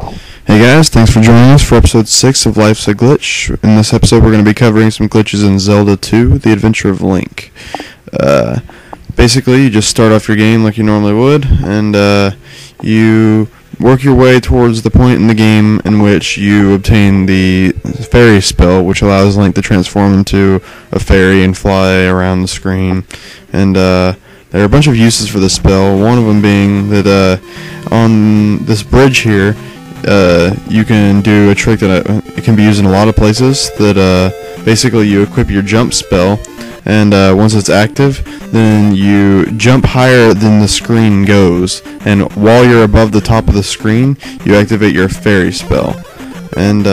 Hey guys, thanks for joining us for episode 6 of Life's a Glitch. In this episode we're going to be covering some glitches in Zelda 2, The Adventure of Link. Basically, you just start off your game like you normally would, and you work your way towards the point in the game in which you obtain the fairy spell, which allows Link to transform into a fairy and fly around the screen. And there are a bunch of uses for this spell, one of them being that on this bridge here, you can do a trick that it can be used in a lot of places, that basically you equip your jump spell, and once it's active, then you jump higher than the screen goes, and while you're above the top of the screen, you activate your fairy spell. And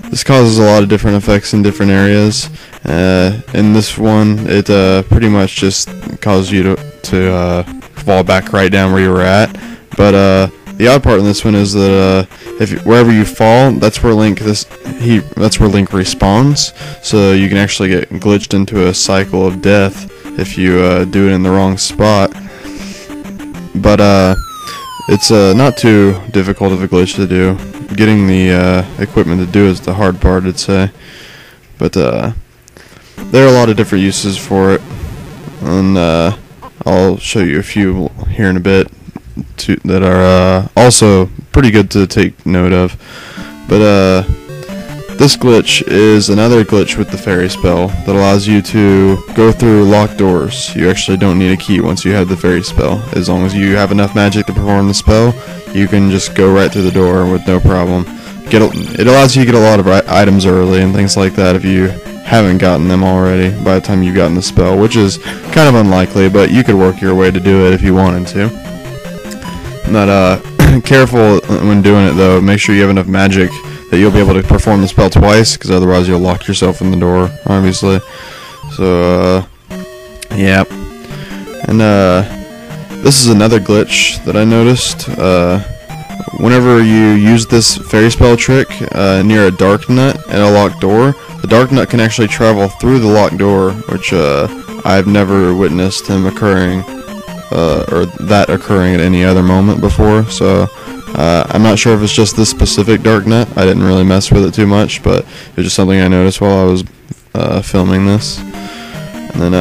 this causes a lot of different effects in different areas. In this one, it pretty much just causes you to fall back right down where you were at, but the odd part in this one is that wherever you fall, that's where Link respawns. So you can actually get glitched into a cycle of death if you do it in the wrong spot. But it's not too difficult of a glitch to do. Getting the equipment to do is the hard part, I'd say. But there are a lot of different uses for it, and I'll show you a few here in a bit that are also pretty good to take note of. But this glitch is another glitch with the fairy spell that allows you to go through locked doors. You actually don't need a key once you have the fairy spell. As long as you have enough magic to perform the spell, you can just go right through the door with no problem. It allows you to get a lot of items early and things like that if you haven't gotten them already by the time you've gotten the spell, which is kind of unlikely, but you could work your way to do it if you wanted to. But careful when doing it though, make sure you have enough magic that you'll be able to perform the spell twice, because otherwise you'll lock yourself in the door, obviously. So yeah. And this is another glitch that I noticed. Whenever you use this fairy spell trick near a dark nut and a locked door, the dark nut can actually travel through the locked door, which I've never witnessed him occurring, or that occurring at any other moment before. So I'm not sure if it's just this specific dark nut. I didn't really mess with it too much, but it was just something I noticed while I was filming this. And then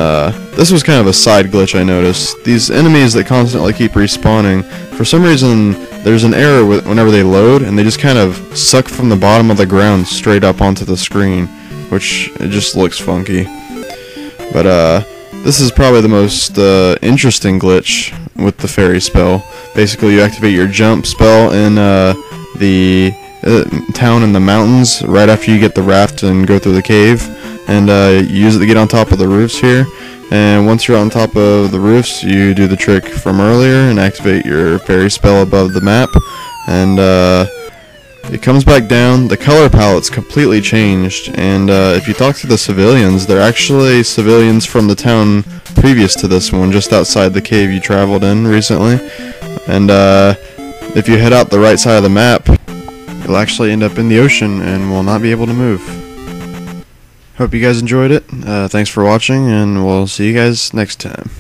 this was kind of a side glitch I noticed. These enemies that constantly keep respawning, for some reason there's an error whenever they load, and they just kind of suck from the bottom of the ground straight up onto the screen, which it just looks funky. But this is probably the most interesting glitch with the fairy spell. Basically, you activate your jump spell in the town in the mountains right after you get the raft and go through the cave, and you use it to get on top of the roofs here. And once you're on top of the roofs, you do the trick from earlier and activate your fairy spell above the map, and it comes back down. The color palette's completely changed, and if you talk to the civilians, they're actually civilians from the town previous to this one, just outside the cave you traveled in recently. And if you head out the right side of the map, you'll actually end up in the ocean and will not be able to move. Hope you guys enjoyed it. Thanks for watching, and we'll see you guys next time.